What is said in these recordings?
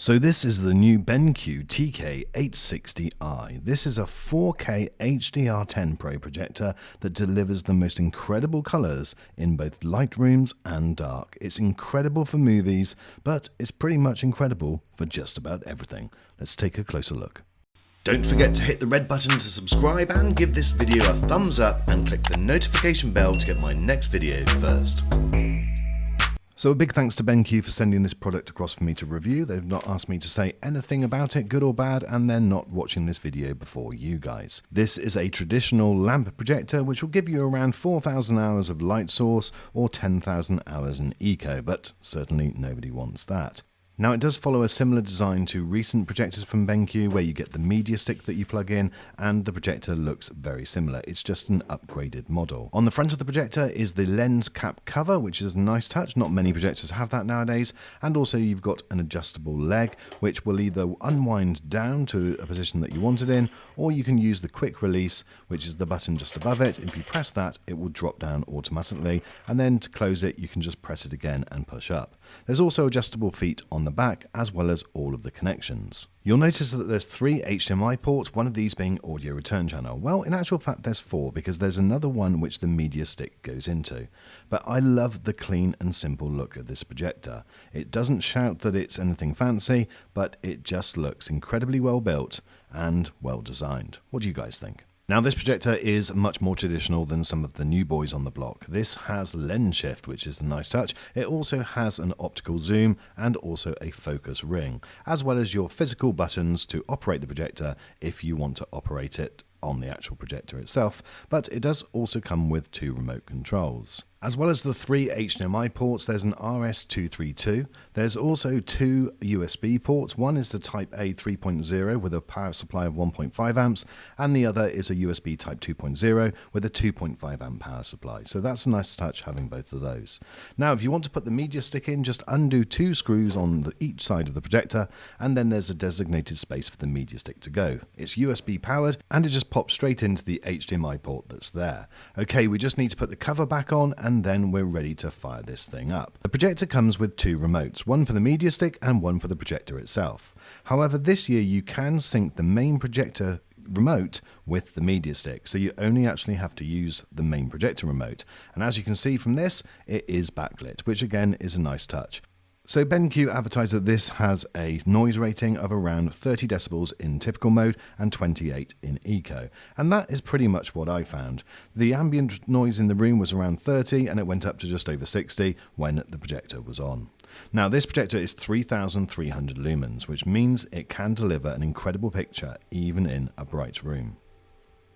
So this is the new BenQ TK860i. This is a 4K HDR10 Pro projector that delivers the most incredible colours in both light rooms and dark. It's incredible for movies, but it's pretty much incredible for just about everything. Let's take a closer look. Don't forget to hit the red button to subscribe and give this video a thumbs up and click the notification bell to get my next video first. So a big thanks to BenQ for sending this product across for me to review. They've not asked me to say anything about it, good or bad, and they're not watching this video before you guys. This is a traditional lamp projector which will give you around 4,000 hours of light source or 10,000 hours in eco, but certainly nobody wants that. Now it does follow a similar design to recent projectors from BenQ where you get the media stick that you plug in and the projector looks very similar. It's just an upgraded model. On the front of the projector is the lens cap cover, which is a nice touch. Not many projectors have that nowadays. And also you've got an adjustable leg which will either unwind down to a position that you want it in, or you can use the quick release, which is the button just above it. If you press that, it will drop down automatically, and then to close it you can just press it again and push up. There's also adjustable feet on the back as well as all of the connections. You'll notice that there's 3 HDMI ports, one of these being audio return channel. Well, in actual fact there's 4 because there's another one which the media stick goes into. But I love the clean and simple look of this projector. It doesn't shout that it's anything fancy, but it just looks incredibly well built and well designed. What do you guys think? Now this projector is much more traditional than some of the new boys on the block. This has lens shift, which is a nice touch. It also has an optical zoom and also a focus ring, as well as your physical buttons to operate the projector if you want to operate it on the actual projector itself, but it does also come with 2 remote controls. As well as the 3 HDMI ports, there's an RS232. There's also 2 USB ports. One is the Type A 3.0 with a power supply of 1.5 amps, and the other is a USB Type 2.0 with a 2.5 amp power supply. So that's a nice touch having both of those. Now, if you want to put the media stick in, just undo 2 screws on each side of the projector, and then there's a designated space for the media stick to go. It's USB powered, and it just pops straight into the HDMI port that's there. Okay, we just need to put the cover back on, and then we're ready to fire this thing up. The projector comes with 2 remotes, one for the media stick and one for the projector itself. However, this year you can sync the main projector remote with the media stick, so you only actually have to use the main projector remote. And as you can see from this, it is backlit, which again is a nice touch. So BenQ advertised that this has a noise rating of around 30 decibels in typical mode and 28 in eco. And that is pretty much what I found. The ambient noise in the room was around 30 and it went up to just over 60 when the projector was on. Now this projector is 3,300 lumens, which means it can deliver an incredible picture even in a bright room.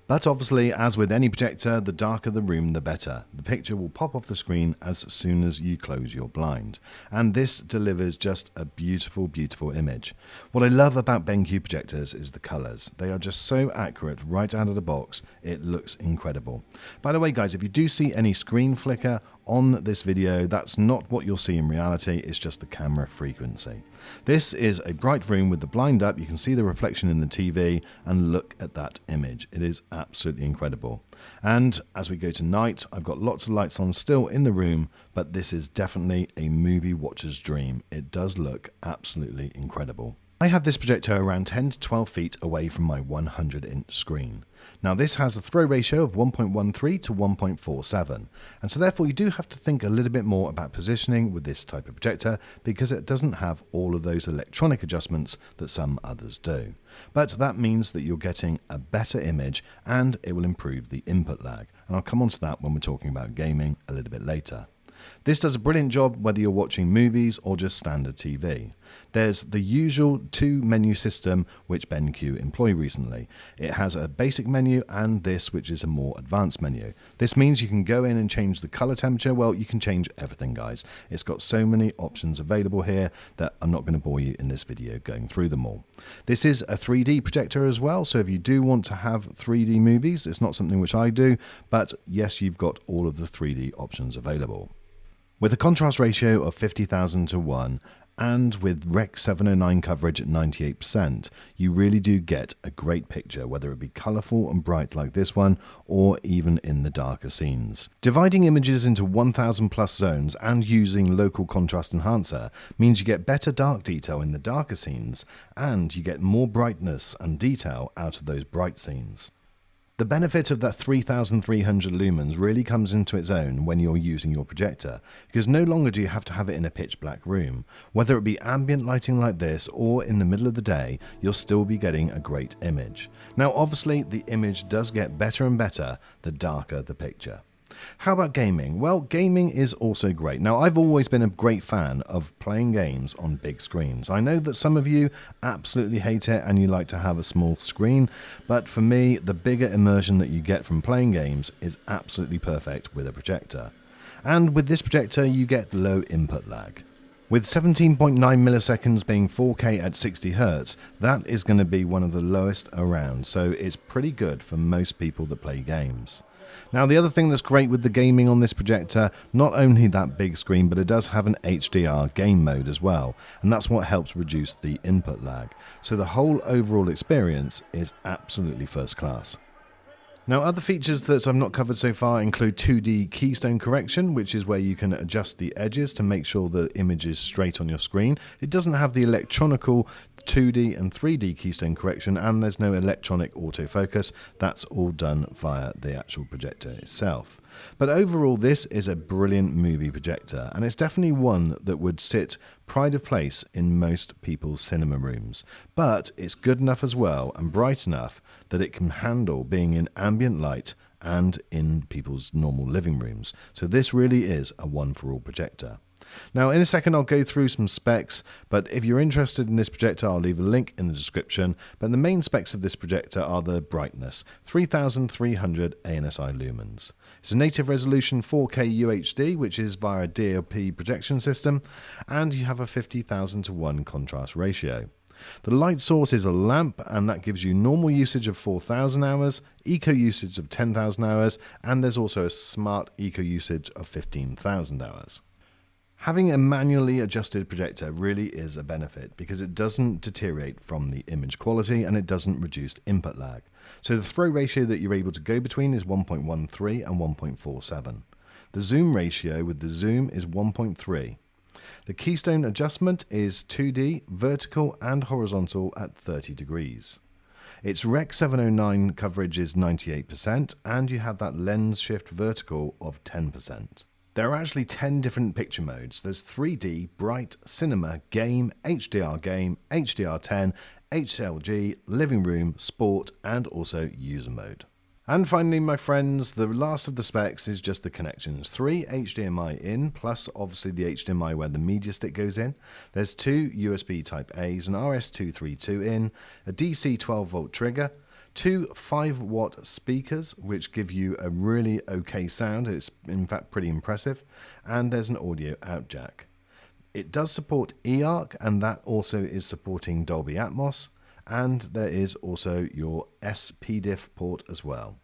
But obviously, as with any projector, the darker the room, the better. The picture will pop off the screen as soon as you close your blind. And this delivers just a beautiful, beautiful image. What I love about BenQ projectors is the colors. They are just so accurate right out of the box. It looks incredible. By the way, guys, if you do see any screen flicker on this video, that's not what you'll see in reality, it's just the camera frequency. This is a bright room with the blind up, you can see the reflection in the TV and look at that image. It is absolutely incredible. And as we go to night, I've got lots of lights on still in the room, but this is definitely a movie watcher's dream. It does look absolutely incredible. I have this projector around 10 to 12 feet away from my 100-inch screen. Now this has a throw ratio of 1.13 to 1.47, and so therefore you do have to think a little bit more about positioning with this type of projector because it doesn't have all of those electronic adjustments that some others do. But that means that you're getting a better image and it will improve the input lag, and I'll come on to that when we're talking about gaming a little bit later. This does a brilliant job whether you're watching movies or just standard TV. There's the usual 2 menu system which BenQ employed recently. It has a basic menu and this which is a more advanced menu. This means you can go in and change the color temperature. Well, you can change everything, guys. It's got so many options available here that I'm not going to bore you in this video going through them all. This is a 3D projector as well, so if you do want to have 3D movies, it's not something which I do, but yes, you've got all of the 3D options available. With a contrast ratio of 50,000 to 1 And with Rec 709 coverage at 98%, you really do get a great picture, whether it be colourful and bright like this one, or even in the darker scenes. Dividing images into 1000 plus zones and using local contrast enhancer means you get better dark detail in the darker scenes, and you get more brightness and detail out of those bright scenes. The benefit of that 3300 lumens really comes into its own when you're using your projector, because no longer do you have to have it in a pitch black room. Whether it be ambient lighting like this or in the middle of the day, you'll still be getting a great image. Now obviously the image does get better and better the darker the picture. How about gaming? Well, gaming is also great. Now, I've always been a great fan of playing games on big screens. I know that some of you absolutely hate it and you like to have a small screen, but for me, the bigger immersion that you get from playing games is absolutely perfect with a projector. And with this projector, you get low input lag. With 17.9 milliseconds being 4K at 60 Hz, that is going to be one of the lowest around, so it's pretty good for most people that play games. Now, the other thing that's great with the gaming on this projector, not only that big screen, but it does have an HDR game mode as well, and that's what helps reduce the input lag. So the whole overall experience is absolutely first class. Now, other features that I've not covered so far include 2D keystone correction, which is where you can adjust the edges to make sure the image is straight on your screen. It doesn't have the electronical 2D and 3D keystone correction, and there's no electronic autofocus. That's all done via the actual projector itself. But overall, this is a brilliant movie projector, and it's definitely one that would sit pride of place in most people's cinema rooms. But it's good enough as well and bright enough that it can handle being in ambient light and in people's normal living rooms. So this really is a one-for-all projector. Now, in a second, I'll go through some specs, but if you're interested in this projector, I'll leave a link in the description. But the main specs of this projector are the brightness, 3300 ANSI lumens. It's a native resolution 4K UHD, which is via a DLP projection system, and you have a 50,000:1 contrast ratio. The light source is a lamp, and that gives you normal usage of 4,000 hours, eco usage of 10,000 hours, and there's also a smart eco usage of 15,000 hours. Having a manually adjusted projector really is a benefit because it doesn't deteriorate from the image quality and it doesn't reduce input lag. So the throw ratio that you're able to go between is 1.13 and 1.47. The zoom ratio with the zoom is 1.3. The keystone adjustment is 2D, vertical and horizontal at 30 degrees. Its Rec 709 coverage is 98%, and you have that lens shift vertical of 10%. There are actually 10 different picture modes. There's 3D, bright, cinema, game, HDR10, HLG, living room, sport, and also user mode. And finally, my friends, the last of the specs is just the connections. 3 HDMI in, plus obviously the HDMI where the media stick goes in. There's 2 USB Type A's, an RS232 in, a DC 12-volt trigger, 2 5-watt speakers, which give you a really okay sound. It's in fact pretty impressive. And there's an audio out jack. It does support eARC, and that also is supporting Dolby Atmos. And there is also your SPDIF port as well.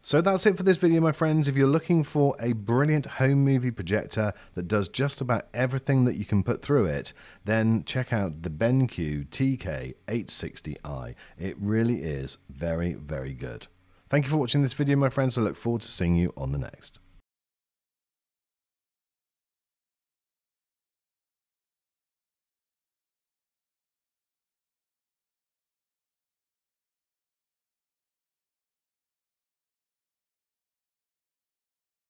So that's it for this video, my friends. If you're looking for a brilliant home movie projector that does just about everything that you can put through it, then check out the BenQ TK860i. It really is very, very good. Thank you for watching this video, my friends. I look forward to seeing you on the next.